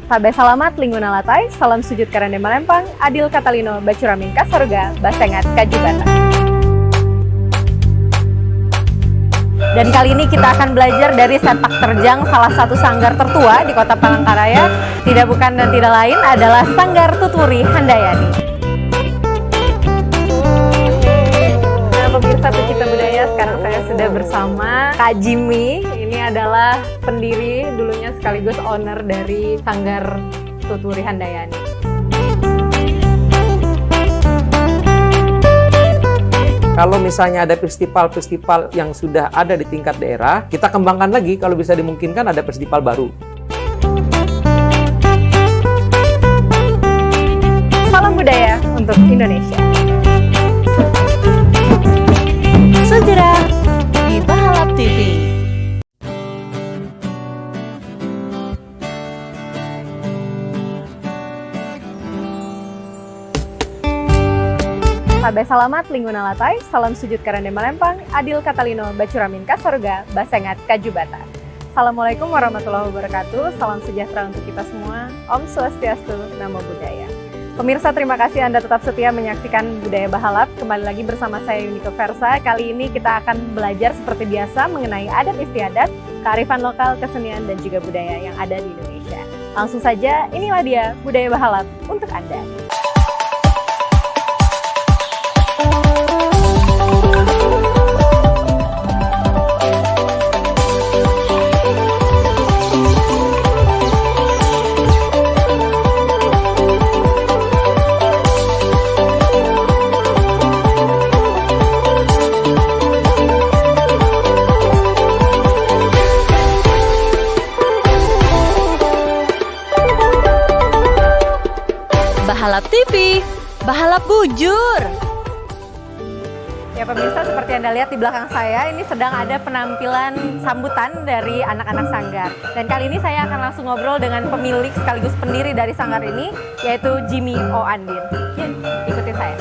Tabe salamat lingguna latai, salam sujud karande malempang, adil katalino bacuramin kasorga, basengat kajubata. Dan kali ini kita akan belajar dari sepak terjang salah satu sanggar tertua di Kota Palangkaraya. Tidak bukan dan tidak lain adalah Sanggar Tuturi Handayani. Nah, pemirsa pecinta budaya, sekarang saya sudah bersama Kak Jimmy. Ini adalah pendiri, dulunya sekaligus owner dari Sanggar Tuturi Handayani. Kalau misalnya ada festival-festival yang sudah ada di tingkat daerah, kita kembangkan lagi. Kalau bisa dimungkinkan ada festival baru. Salam budaya untuk Indonesia. Segera di Bahalap TV. Tabe salamat lingguna latai, salam sujud karande malempang, adil katalino bacuramin kasorga, basengat kajubata. Assalamualaikum warahmatullahi wabarakatuh, salam sejahtera untuk kita semua, Om Swastiastu, Namo Buddhaya. Pemirsa, terima kasih Anda tetap setia menyaksikan Budaya Bahalap. Kembali lagi bersama saya Yuniko Versa. Kali ini kita akan belajar seperti biasa mengenai adat istiadat, kearifan lokal, kesenian, dan juga budaya yang ada di Indonesia. Langsung saja, inilah dia Budaya Bahalap untuk Anda. Bahalap TV, Bahalap bujur. Ya pemirsa, seperti Anda lihat di belakang saya, ini sedang ada penampilan sambutan dari anak-anak Sanggar. Dan kali ini saya akan langsung ngobrol dengan pemilik sekaligus pendiri dari Sanggar ini, yaitu Jimmy O. Andin. Yuk, ikutin saya.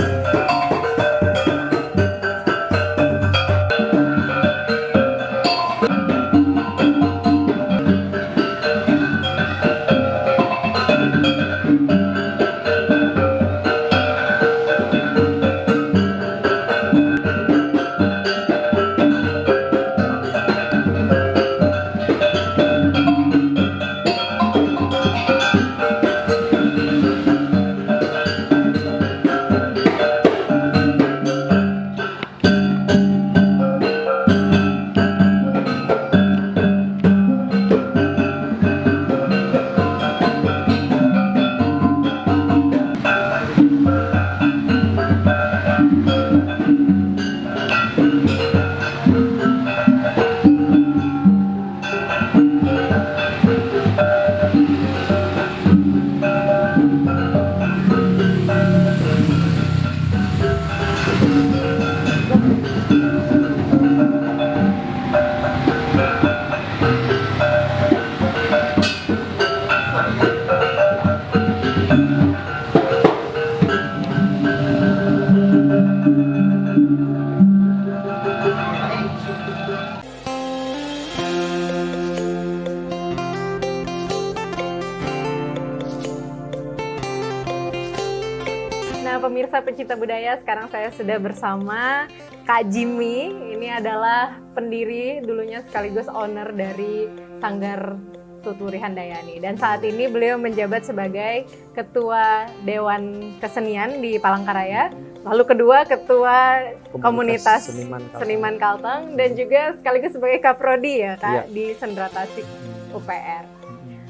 Nah, pemirsa pecinta budaya, sekarang saya sudah bersama Kak Jimmy. Ini adalah pendiri, dulunya sekaligus owner dari Sanggar Tuturi Handayani. Dan saat ini beliau menjabat sebagai Ketua Dewan Kesenian di Palangkaraya. Lalu kedua, Ketua Komunitas Seniman Kalteng. Dan juga sekaligus sebagai Kaprodi ya, Kak, di Sendra Tasik UPR.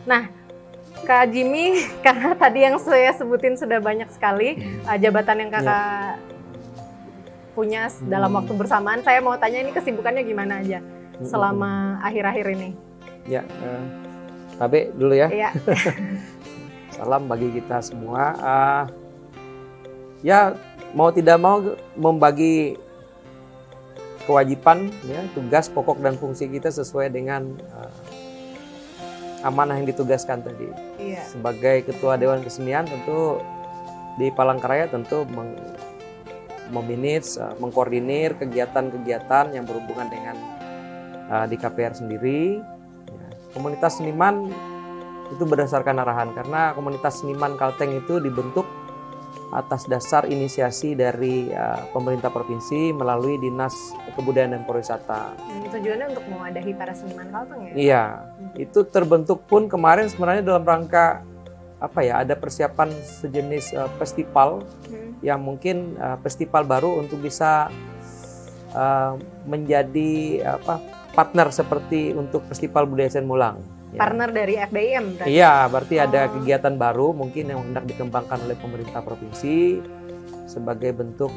Nah, Kak Jimmy, karena tadi yang saya sebutin sudah banyak sekali jabatan yang kakak punya dalam waktu bersamaan, saya mau tanya ini kesibukannya gimana aja selama akhir-akhir ini? Ya, Tabe dulu ya. Iya. Salam bagi kita semua. Ya, mau tidak mau membagi kewajiban, ya, tugas pokok dan fungsi kita sesuai dengan amanah yang ditugaskan tadi. Iya. Sebagai Ketua Dewan Kesenian tentu di Palangkaraya tentu memanage, mengkoordinir kegiatan-kegiatan yang berhubungan dengan di KPR sendiri. Ya, komunitas seniman Itu berdasarkan arahan karena komunitas seniman Kalteng itu dibentuk atas dasar inisiasi dari pemerintah provinsi melalui Dinas Kebudayaan dan Pariwisata. Tujuannya untuk mewadahi para seniman Kalteng ya? Iya, itu terbentuk pun kemarin sebenarnya dalam rangka ada persiapan sejenis festival yang mungkin festival baru untuk bisa menjadi partner seperti untuk Festival Budaya Isen Mulang. Ya. Partner dari FBIM berarti? Iya, berarti ada kegiatan baru mungkin yang hendak dikembangkan oleh pemerintah provinsi sebagai bentuk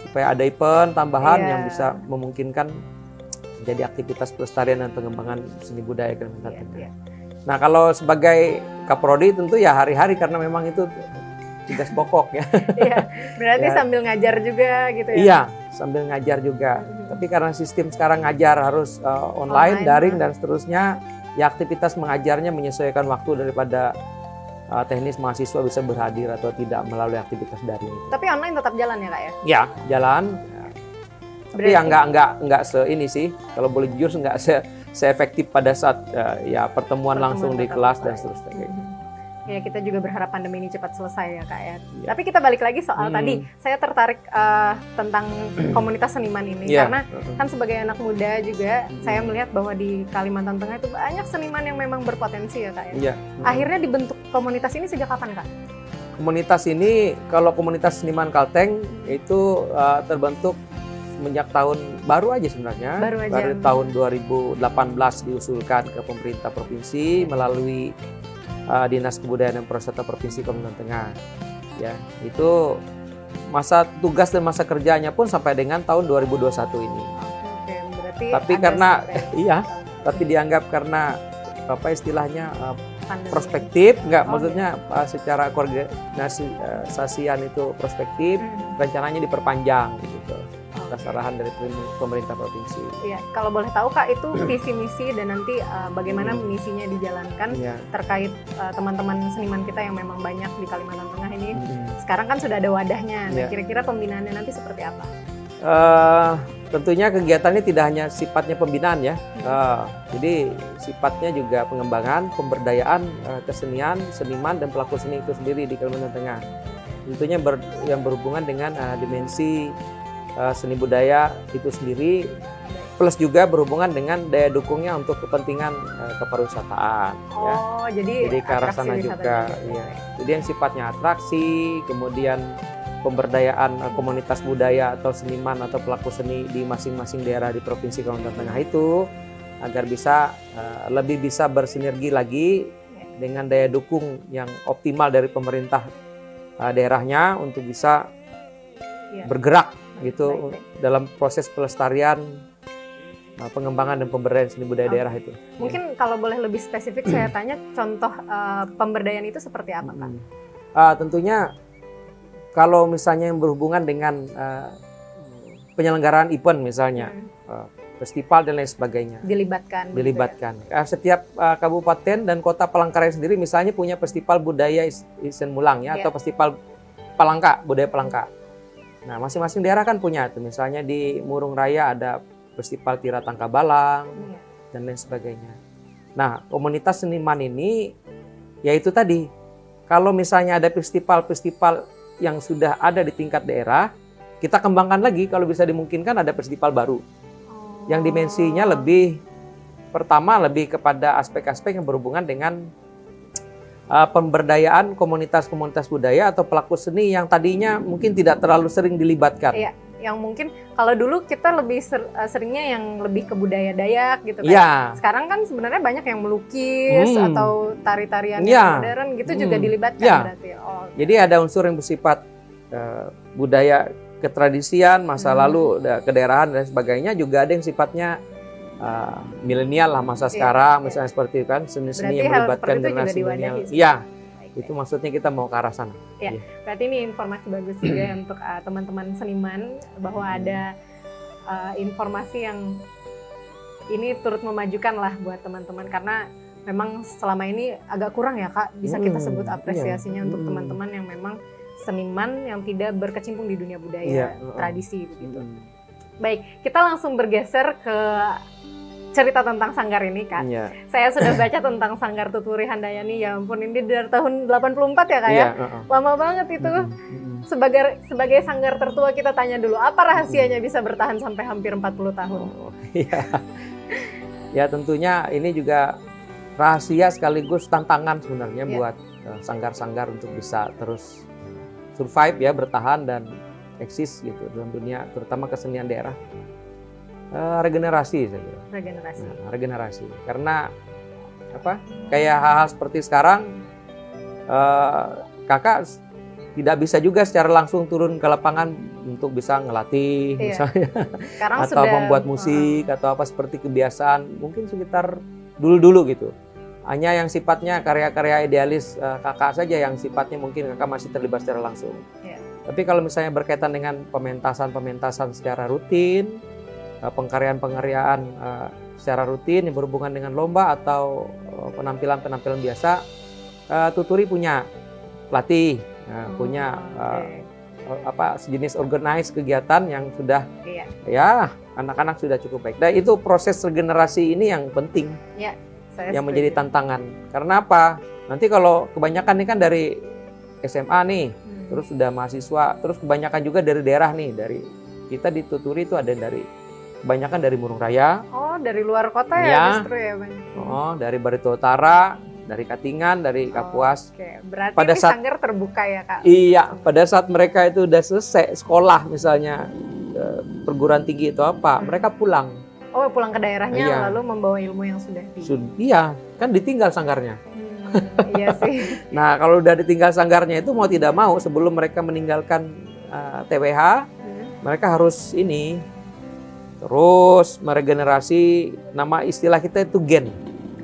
supaya ada event tambahan yang bisa memungkinkan menjadi aktivitas pelestarian dan pengembangan seni budaya Kalimantan Tengah. Nah, kalau sebagai Kaprodi tentu ya hari-hari karena memang itu tugas pokok ya. Iya, berarti sambil ngajar juga gitu ya? Iya, sambil ngajar juga. Tapi karena sistem sekarang ngajar harus online, daring dan seterusnya, ya aktivitas mengajarnya menyesuaikan waktu daripada teknis mahasiswa bisa berhadir atau tidak melalui aktivitas daring. Tapi online tetap jalan ya Kak ya? Ya, jalan. Tapi ya nggak ini sih, kalau boleh jujur nggak seefektif pada saat pertemuan langsung di kelas dan seterusnya. Ya kita juga berharap pandemi ini cepat selesai ya Kak ya. Tapi kita balik lagi soal tadi, saya tertarik tentang komunitas seniman ini karena kan sebagai anak muda juga saya melihat bahwa di Kalimantan Tengah itu banyak seniman yang memang berpotensi ya Kak ya. Akhirnya dibentuk komunitas ini sejak kapan Kak? Komunitas ini, kalau komunitas seniman Kalteng itu terbentuk semenjak tahun baru aja sebenarnya. Baru tahun 2018 diusulkan ke pemerintah provinsi melalui Dinas Kebudayaan dan Pariwisata Provinsi Kalimantan Tengah. Ya, itu masa tugas dan masa kerjanya pun sampai dengan tahun 2021 ini. Oke, berarti tapi karena tapi dianggap karena istilahnya prospektif, maksudnya secara koordinasian itu prospektif, rencananya diperpanjang gitu. Atas arahan dari pemerintah provinsi. Iya, kalau boleh tahu Kak, itu visi misi dan nanti bagaimana misinya dijalankan terkait teman-teman seniman kita yang memang banyak di Kalimantan Tengah ini. Sekarang kan sudah ada wadahnya. Nah, kira-kira pembinaannya nanti seperti apa? Tentunya kegiatannya tidak hanya sifatnya pembinaan ya. Jadi sifatnya juga pengembangan, pemberdayaan kesenian, seniman dan pelaku seni itu sendiri di Kalimantan Tengah. Tentunya yang berhubungan dengan dimensi seni budaya itu sendiri, plus juga berhubungan dengan daya dukungnya untuk kepentingan kepariwisataan. Jadi ke arah sana juga. Ya. Jadi yang sifatnya atraksi, kemudian pemberdayaan komunitas budaya atau seniman atau pelaku seni di masing-masing daerah di Provinsi Kalimantan Tengah itu agar bisa lebih bisa bersinergi lagi dengan daya dukung yang optimal dari pemerintah daerahnya untuk bisa bergerak gitu dalam proses pelestarian, pengembangan dan pemberdayaan seni budaya daerah itu. Mungkin kalau boleh lebih spesifik saya tanya contoh pemberdayaan itu seperti apa Pak? Tentunya kalau misalnya yang berhubungan dengan penyelenggaraan event misalnya, festival dan lain sebagainya. Dilibatkan. Ya? Setiap kabupaten dan kota Palangkaraya sendiri misalnya punya festival budaya Isen Mulang atau festival Palangka, budaya Palangka. Nah, masing-masing daerah kan punya tuh. Misalnya di Murung Raya ada festival Tira Tangka Balang dan lain sebagainya. Nah, komunitas seniman ini yaitu tadi, kalau misalnya ada festival-festival yang sudah ada di tingkat daerah, kita kembangkan lagi kalau bisa dimungkinkan ada festival baru. Yang dimensinya lebih kepada aspek-aspek yang berhubungan dengan pemberdayaan komunitas-komunitas budaya atau pelaku seni yang tadinya mungkin tidak terlalu sering dilibatkan. Iya, yang mungkin kalau dulu kita lebih seringnya yang lebih ke budaya Dayak gitu kan. Ya. Sekarang kan sebenarnya banyak yang melukis atau tari-tarian yang modern gitu juga dilibatkan berarti. Jadi ada unsur yang bersifat budaya ketradisian, masa lalu, kedaerahan dan sebagainya, juga ada yang sifatnya milenial lah masa sekarang, misalnya seperti itu kan, seni-seni yang melibatkan generasi milenial. Iya, itu maksudnya kita mau ke arah sana. Ya, berarti ini informasi bagus juga untuk teman-teman seniman bahwa ada informasi yang ini turut memajukan lah buat teman-teman, karena memang selama ini agak kurang ya Kak, bisa kita sebut apresiasinya untuk teman-teman yang memang seniman yang tidak berkecimpung di dunia budaya tradisi begitu. Baik, kita langsung bergeser ke cerita tentang sanggar ini, Kak. Iya. Saya sudah baca tentang Sanggar Tuturi Handayani, ya ampun, ini dari tahun 84 ya, Kak ya? Iya, Lama banget itu. Sebagai sanggar tertua, kita tanya dulu, apa rahasianya bisa bertahan sampai hampir 40 tahun? Iya. Ya tentunya ini juga rahasia sekaligus tantangan sebenarnya buat sanggar-sanggar untuk bisa terus survive ya, bertahan dan eksis gitu dalam dunia, terutama kesenian daerah. Regenerasi saya kira. Regenerasi. Regenerasi. Karena apa? Kayak hal-hal seperti sekarang, kakak tidak bisa juga secara langsung turun ke lapangan untuk bisa ngelatih misalnya, Sekarang atau sudah membuat musik atau apa seperti kebiasaan mungkin sekitar dulu-dulu gitu. Hanya yang sifatnya karya-karya idealis kakak saja yang sifatnya mungkin kakak masih terlibat secara langsung. Tapi kalau misalnya berkaitan dengan pementasan secara rutin, pengkaryaan secara rutin yang berhubungan dengan lomba atau penampilan-penampilan biasa, Tuturi punya pelatih, punya sejenis organize kegiatan yang sudah ya anak-anak sudah cukup baik. Dan itu proses regenerasi ini yang penting, yang menjadi tantangan. Karena apa? Nanti kalau kebanyakan ini kan dari SMA nih, terus sudah mahasiswa, terus kebanyakan juga dari daerah nih, dari kita di Tuturi itu ada kebanyakan dari Murung Raya. Oh, dari luar kota ya justru ya banyak. Oh, dari Barito Utara, dari Katingan, dari Kapuas. Oke, berarti pada ini sanggar terbuka ya, Kak? Iya, pada saat mereka itu udah selesai sekolah misalnya perguruan tinggi itu apa, mereka pulang. Oh, pulang ke daerahnya lalu membawa ilmu yang sudah Iya, kan ditinggal sanggarnya. Iya sih. Nah, kalau udah ditinggal sanggarnya itu mau tidak mau sebelum mereka meninggalkan TWH, mereka harus terus meregenerasi. Nama istilah kita itu gen.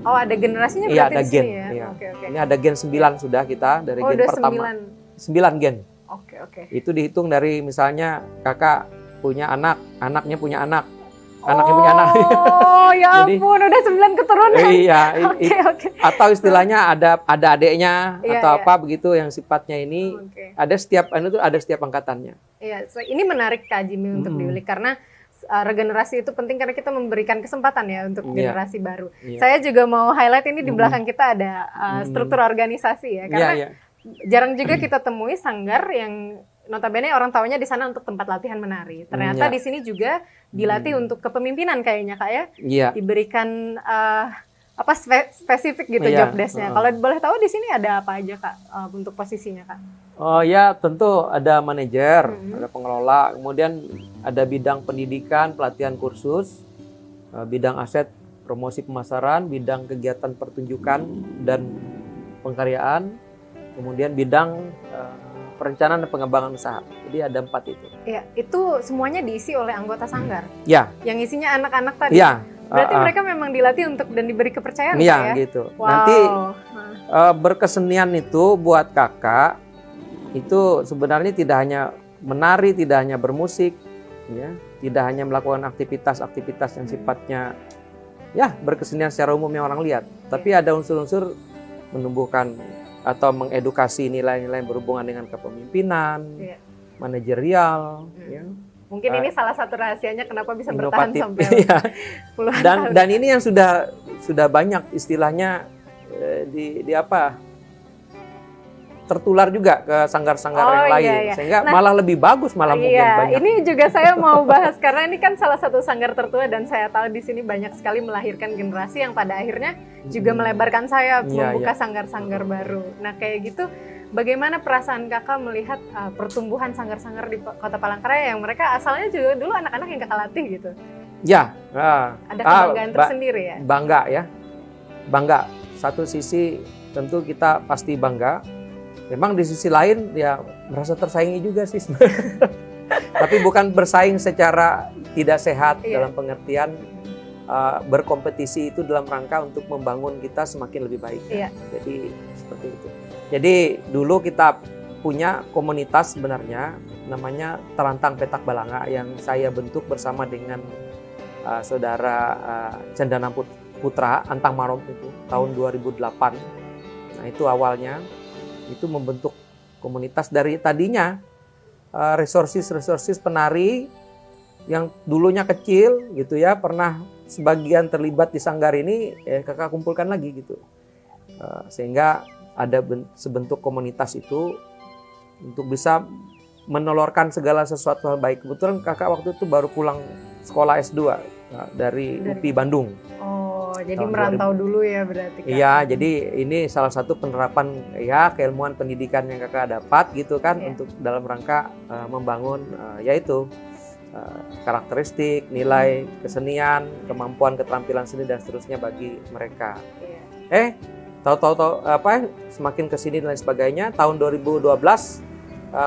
Oh, ada generasinya berarti ada di gen. sini ya? Iya. Oke. Ini ada gen 9 sudah kita dari gen pertama. 9 gen. Oke. Itu dihitung dari misalnya kakak punya anak, anaknya punya anak, anaknya punya anak. Oh, ya ampun, udah 9 keturunan. Iya. Oke. Atau istilahnya ada adeknya atau apa begitu yang sifatnya ini ada setiap angkatannya. Iya, ini menarik Kak Jimmy untuk diulik karena regenerasi itu penting karena kita memberikan kesempatan ya untuk generasi baru. Saya juga mau highlight ini di belakang kita ada struktur organisasi ya, karena jarang juga kita temui sanggar yang notabene orang taunya di sana untuk tempat latihan menari. Ternyata di sini juga dilatih untuk kepemimpinan kayaknya Kak ya. Diberikan spesifik gitu job desk-nya. Kalau boleh tahu di sini ada apa aja Kak untuk posisinya Kak? Oh ya, tentu ada manajer, ada pengelola, kemudian ada bidang pendidikan, pelatihan kursus, bidang aset, promosi pemasaran, bidang kegiatan pertunjukan dan pengkaryaan, kemudian bidang perencanaan dan pengembangan usaha. Jadi ada 4 itu. Iya, itu semuanya diisi oleh anggota sanggar? Ya. Yang isinya anak-anak tadi? Iya. Berarti mereka memang dilatih untuk dan diberi kepercayaan ya? Iya, gitu. Wow. Nanti berkesenian itu buat kakak, itu sebenarnya tidak hanya menari, tidak hanya bermusik, ya, tidak hanya melakukan aktivitas-aktivitas yang sifatnya ya berkesenian secara umum yang orang lihat, tapi ada unsur-unsur menumbuhkan atau mengedukasi nilai-nilai yang berhubungan dengan kepemimpinan, manajerial, ya. Mungkin ini salah satu rahasianya kenapa bisa inovatif, bertahan sampai puluhan tahun. Dan ini yang sudah banyak istilahnya di apa? Tertular juga ke sanggar-sanggar yang lain, sehingga malah lebih bagus mungkin banyak. Ini juga saya mau bahas karena ini kan salah satu sanggar tertua dan saya tahu di sini banyak sekali melahirkan generasi yang pada akhirnya juga melebarkan sayap, membuka sanggar-sanggar baru. Nah kayak gitu, bagaimana perasaan kakak melihat pertumbuhan sanggar-sanggar di Kota Palangkaraya yang mereka asalnya juga dulu anak-anak yang kakak latih gitu? Ya, ada kebanggaan tersendiri ya? Bangga. Satu sisi tentu kita pasti bangga. Memang di sisi lain ya merasa tersaingi juga sih sebenarnya. Tapi bukan bersaing secara tidak sehat dalam pengertian berkompetisi itu dalam rangka untuk membangun kita semakin lebih baik. Jadi seperti itu. Jadi dulu kita punya komunitas sebenarnya namanya Terantang Petak Balanga yang saya bentuk bersama dengan saudara Cendana Putra Antang Marom itu tahun 2008. Nah itu awalnya. Itu membentuk komunitas dari tadinya resources penari yang dulunya kecil gitu ya, pernah sebagian terlibat di sanggar ini kakak kumpulkan lagi gitu. Sehingga ada sebentuk komunitas itu untuk bisa menolorkan segala sesuatu hal baik. Kebetulan kakak waktu itu baru pulang sekolah S2 dari UPI Bandung. Oh, jadi Tahun merantau dulu ya berarti Kak? Iya, jadi ini salah satu penerapan ya keilmuan pendidikan yang kakak dapat gitu kan, untuk dalam rangka membangun yaitu karakteristik, nilai kesenian, kemampuan keterampilan seni dan seterusnya bagi mereka. Iya. Tahu-tahu semakin kesini dan lain sebagainya, tahun 2012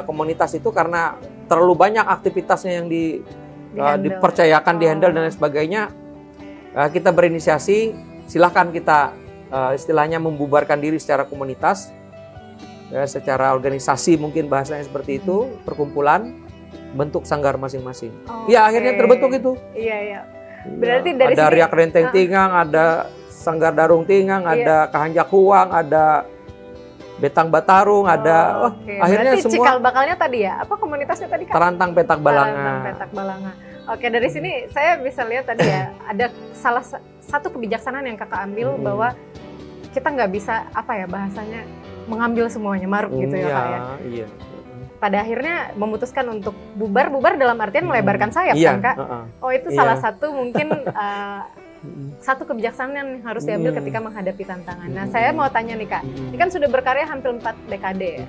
komunitas itu karena terlalu banyak aktivitasnya yang dipercayakan, dihandle dan lain sebagainya, kita berinisiasi, silahkan kita istilahnya membubarkan diri secara komunitas, secara organisasi mungkin bahasanya seperti itu, perkumpulan, bentuk sanggar masing-masing. Ya akhirnya terbentuk itu. Iya. Berarti dari ada sini, Riak Renteng Tingang, ada Sanggar Darung Tingang, ada Kahanjak Huang, ada Betang Batarung, ada akhirnya berarti semua cikal bakalnya tadi ya, apa komunitasnya tadi Kak? Terantang Petak Balanga. Terantang Petak Balanga. Oke, dari sini saya bisa lihat tadi ya, ada salah satu kebijaksanaan yang kakak ambil bahwa kita nggak bisa bahasanya mengambil semuanya maruk gitu ya Kak ya. Iya. Pada akhirnya memutuskan untuk bubar dalam artian melebarkan sayap kan Kak? Oh itu salah satu mungkin satu kebijaksanaan yang harus diambil ketika menghadapi tantangan. Nah saya mau tanya nih Kak, ini kan sudah berkarya hampir 4 dekade ya.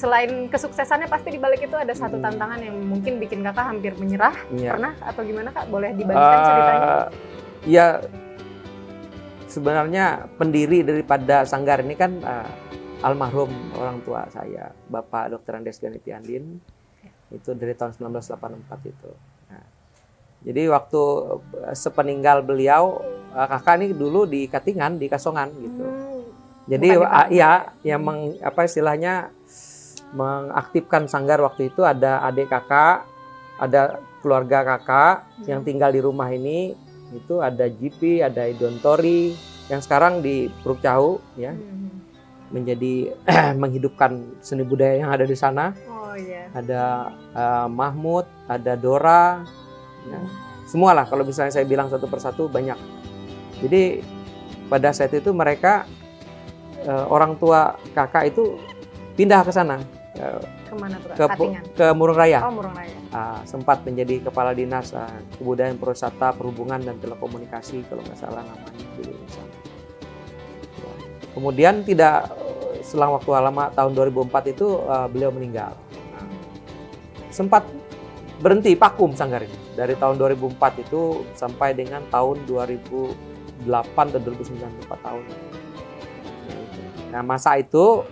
Selain kesuksesannya pasti di balik itu ada satu tantangan yang mungkin bikin kakak hampir menyerah, pernah atau gimana Kak? Boleh dibagikan ceritanya? Ya sebenarnya pendiri daripada sanggar ini kan almarhum orang tua saya, Bapak Dr. Andes Ganiti Andin, itu dari tahun 1984 itu. Nah, jadi waktu sepeninggal beliau, kakak ini dulu di Katingan, di Kasongan gitu. Jadi istilahnya mengaktifkan sanggar waktu itu ada adik kakak, ada keluarga kakak yang tinggal di rumah ini, itu ada GP, ada Idon Tori yang sekarang di Puruk Cahu ya. Menjadi menghidupkan seni budaya yang ada di sana. Ada Mahmud, ada Dora, ya. Semualah kalau misalnya saya bilang satu persatu banyak. Jadi pada saat itu mereka orang tua kakak itu pindah ke sana. Kemana tuh Kak? Ke Murung Raya. Oh, Murung Raya. Sempat menjadi kepala dinas kebudayaan, pariwisata, perhubungan dan telekomunikasi kalau nggak salah namanya dulu di sana. Kemudian selang waktu lama tahun 2004 itu beliau meninggal. Sempat berhenti vakum sanggar ini dari tahun 2004 itu sampai dengan tahun 2008 dan 2009, 4 tahun. Nah masa itu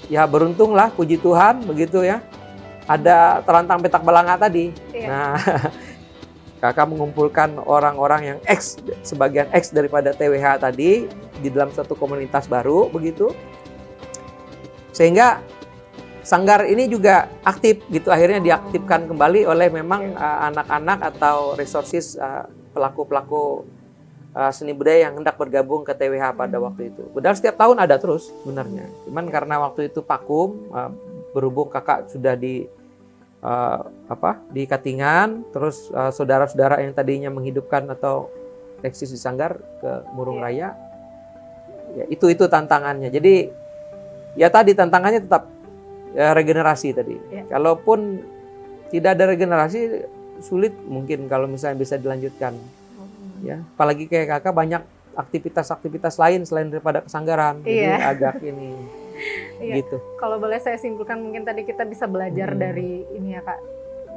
ya beruntunglah, puji Tuhan begitu ya, ada Terantang Petak Balanga tadi. Nah kakak mengumpulkan orang-orang yang sebagian daripada TWH tadi di dalam satu komunitas baru begitu, sehingga sanggar ini juga aktif gitu, akhirnya diaktifkan kembali oleh memang anak-anak atau resources pelaku-pelaku seni budaya yang hendak bergabung ke TWH pada waktu itu. Padahal setiap tahun ada terus sebenarnya, cuman karena waktu itu vakum, berhubung kakak sudah di Katingan, terus saudara-saudara yang tadinya menghidupkan atau eksis di sanggar ke Murung Raya, ya itu tantangannya. Jadi ya tadi tantangannya tetap regenerasi tadi. Kalaupun tidak ada regenerasi sulit mungkin kalau misalnya bisa dilanjutkan. Ya, apalagi kayak kakak banyak aktivitas-aktivitas lain selain daripada kesanggaran. Jadi agak ini. Gitu. Kalau boleh saya simpulkan mungkin tadi kita bisa belajar dari ini ya Kak,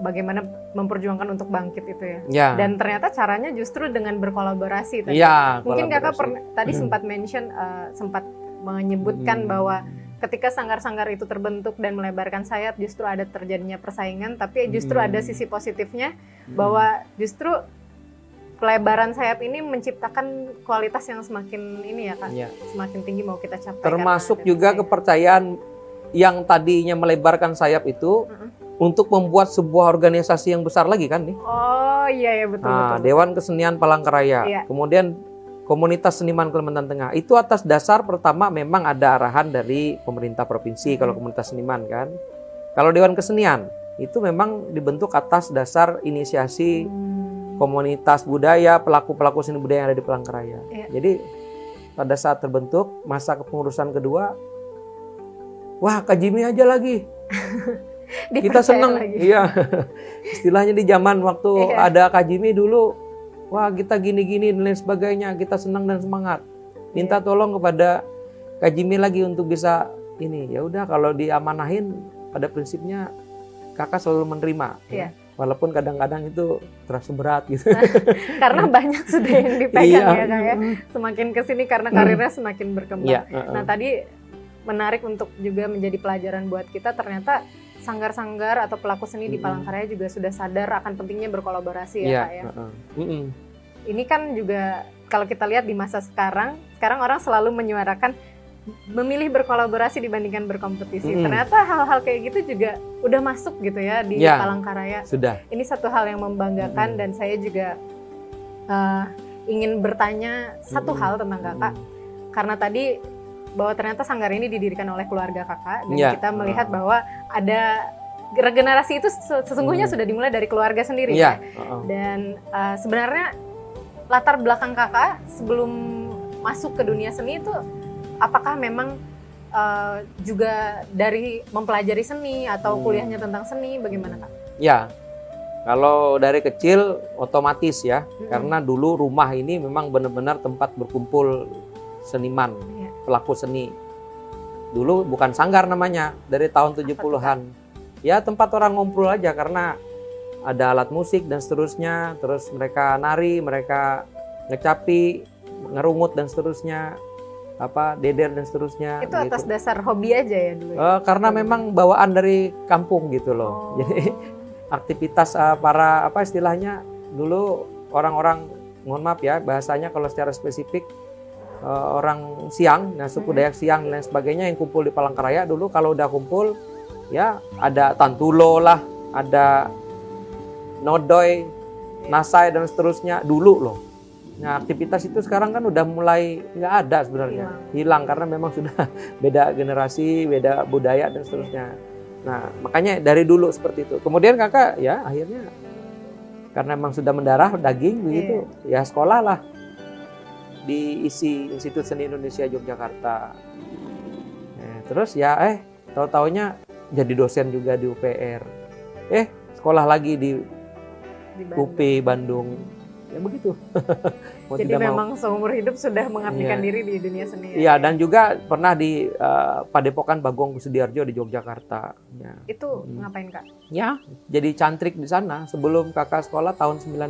bagaimana memperjuangkan untuk bangkit itu ya. Dan ternyata caranya justru dengan berkolaborasi tadi. Mungkin kakak tadi sempat mention, sempat menyebutkan bahwa ketika sanggar-sanggar itu terbentuk dan melebarkan sayap justru ada terjadinya persaingan, tapi justru ada sisi positifnya bahwa justru pelebaran sayap ini menciptakan kualitas yang semakin ini ya Kak, semakin tinggi mau kita capai. Termasuk juga kepercayaan yang tadinya melebarkan sayap itu untuk membuat sebuah organisasi yang besar lagi kan nih. Oh iya betul. Dewan Kesenian Palangkaraya, kemudian Komunitas Seniman Kalimantan Tengah. Itu atas dasar pertama memang ada arahan dari pemerintah provinsi kalau komunitas seniman kan. Kalau Dewan Kesenian itu memang dibentuk atas dasar inisiasi komunitas budaya, pelaku-pelaku seni budaya yang ada di Palangkaraya. Iya. Jadi pada saat terbentuk masa kepengurusan kedua, wah Kak Jimmy aja lagi. Kita Dipercaya seneng, lagi. iya. Istilahnya di zaman waktu Iya. ada Kak Jimmy dulu, wah kita gini-gini dan lain sebagainya, kita senang dan semangat. Minta Iya. tolong kepada Kak Jimmy lagi untuk bisa ini. Ya udah kalau diamanahin, pada prinsipnya kakak selalu menerima. Iya. Walaupun kadang-kadang itu terasa berat gitu. Karena banyak sudah yang dipegang Iya. ya Kak ya. Semakin kesini karena karirnya semakin berkembang. Iya, Nah tadi menarik untuk juga menjadi pelajaran buat kita, ternyata sanggar-sanggar atau pelaku seni di Palangkaraya juga sudah sadar akan pentingnya berkolaborasi ya Iya, Kak ya. mm-mm. Ini kan juga kalau kita lihat di masa sekarang orang selalu menyuarakan memilih berkolaborasi dibandingkan berkompetisi. Ternyata hal-hal kayak gitu juga udah masuk gitu ya di Ya. Palangkaraya. Sudah. Ini satu hal yang membanggakan dan saya juga ingin bertanya satu hal tentang kakak, karena tadi bahwa ternyata sanggar ini didirikan oleh keluarga kakak dan Ya. kita melihat bahwa ada regenerasi itu sesungguhnya sudah dimulai dari keluarga sendiri Iya. ya. Dan sebenarnya latar belakang kakak sebelum masuk ke dunia seni itu apakah memang juga dari mempelajari seni atau kuliahnya tentang seni, bagaimana Kak? Ya, kalau dari kecil otomatis ya, karena dulu rumah ini memang benar-benar tempat berkumpul seniman, Iya. pelaku seni. Dulu bukan sanggar namanya, dari tahun 70-an. Ya tempat orang ngumpul aja karena ada alat musik dan seterusnya, terus mereka nari, mereka ngecapi, ngerungut dan seterusnya, deder dan seterusnya. Itu atas gitu. dasar hobi aja ya dulu ya? Karena memang bawaan dari kampung gitu loh. Jadi aktivitas para istilahnya dulu orang-orang, mohon maaf ya bahasanya kalau secara spesifik, orang Siang, nah suku Dayak Siang dan lain sebagainya yang kumpul di Palangkaraya dulu kalau udah kumpul ya ada tantulo lah, ada nodoy, nasai dan seterusnya dulu loh. Nah aktivitas itu sekarang kan udah mulai nggak ada sebenarnya, hilang karena memang sudah beda generasi, beda budaya dan seterusnya. Nah makanya dari dulu seperti itu. Kemudian kakak ya akhirnya karena memang sudah mendarah daging begitu, ya sekolah lah di ISI, Institut Seni Indonesia Yogyakarta. Terus ya tahu-taunya jadi dosen juga di UPR. Sekolah lagi di UP Bandung. Ya begitu. Jadi memang seumur hidup sudah mengabdikan diri di dunia seni. Iya, dan juga pernah di Padepokan Bagong Kusudiarjo di Yogyakarta. Ya. Itu ngapain Kak? Ya, jadi cantrik di sana sebelum kakak sekolah tahun 95.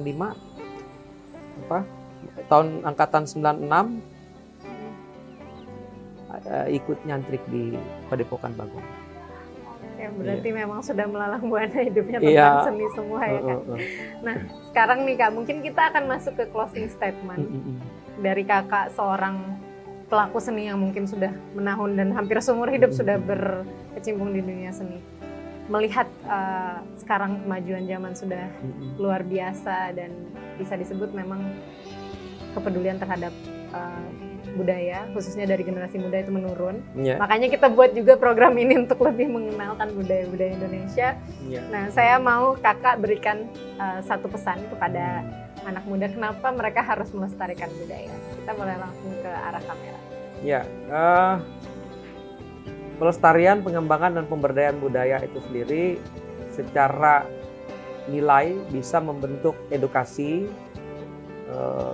Tahun angkatan 96 ikut nyantrik di Padepokan Bagong. Ya, berarti memang sudah melalang buana hidupnya tentang seni semua ya Kak. Nah sekarang nih Kak, mungkin kita akan masuk ke closing statement dari kakak seorang pelaku seni yang mungkin sudah menahun dan hampir seumur hidup sudah berkecimpung di dunia seni. Melihat sekarang kemajuan zaman sudah luar biasa dan bisa disebut memang kepedulian terhadap budaya, khususnya dari generasi muda itu menurun. Makanya kita buat juga program ini untuk lebih mengenalkan budaya-budaya Indonesia. Nah, saya mau kakak berikan satu pesan kepada anak muda, kenapa mereka harus melestarikan budaya. Kita boleh langsung ke arah kamera. Ya, pelestarian, pengembangan, dan pemberdayaan budaya itu sendiri secara nilai bisa membentuk edukasi,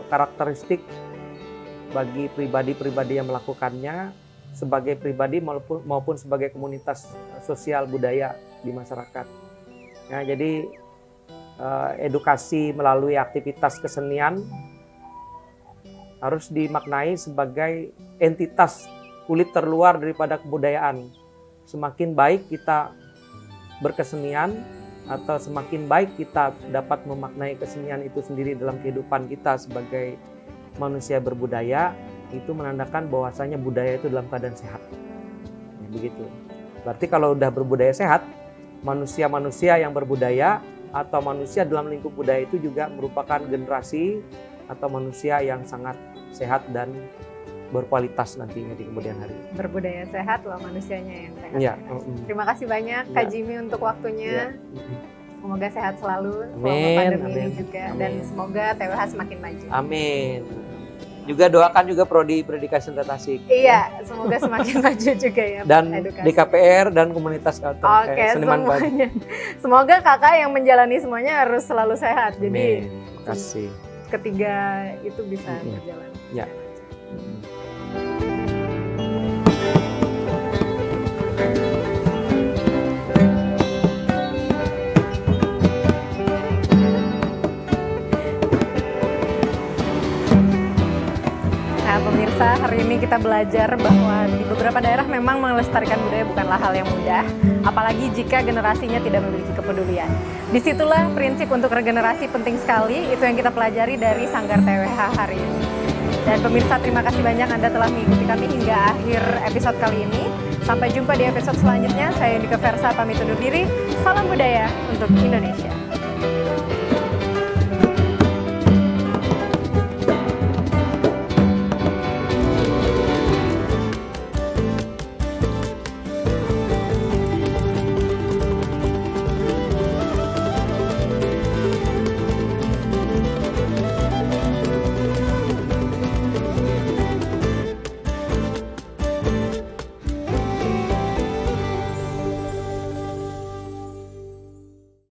karakteristik bagi pribadi-pribadi yang melakukannya sebagai pribadi maupun sebagai komunitas sosial budaya di masyarakat. Nah, jadi edukasi melalui aktivitas kesenian harus dimaknai sebagai entitas kulit terluar daripada kebudayaan. Semakin baik kita berkesenian atau semakin baik kita dapat memaknai kesenian itu sendiri dalam kehidupan kita sebagai manusia berbudaya, itu menandakan bahwasanya budaya itu dalam keadaan sehat. Ya, begitu. Berarti kalau udah berbudaya sehat, manusia-manusia yang berbudaya atau manusia dalam lingkup budaya itu juga merupakan generasi atau manusia yang sangat sehat dan berkualitas nantinya di kemudian hari. Berbudaya sehat, loh manusianya yang sehat. Ya. Terima kasih banyak Kak Jimmy untuk waktunya. Semoga sehat selalu selama Amin, pandemi ini amin, juga. amin. Dan semoga TWH semakin maju. Amin. Juga doakan juga Prodi Pendidikan Seni Tasik. Iya, semoga semakin maju juga ya. Dan edukasi. DKPR dan komunitas Oke, seniman Padi. semuanya. Semoga kakak yang menjalani semuanya harus selalu sehat. Jadi Amin. Terima kasih. ketiga itu bisa Mm-mm. berjalan. Ya. Nah, pemirsa, hari ini kita belajar bahwa di beberapa daerah memang melestarikan budaya bukanlah hal yang mudah, apalagi jika generasinya tidak memiliki kepedulian. Disitulah prinsip untuk regenerasi penting sekali, itu yang kita pelajari dari Sanggar TWH hari ini. Dan pemirsa, terima kasih banyak Anda telah mengikuti kami hingga akhir episode kali ini. Sampai jumpa di episode selanjutnya. Saya Yudika Versa pamit undur diri. Salam budaya untuk Indonesia.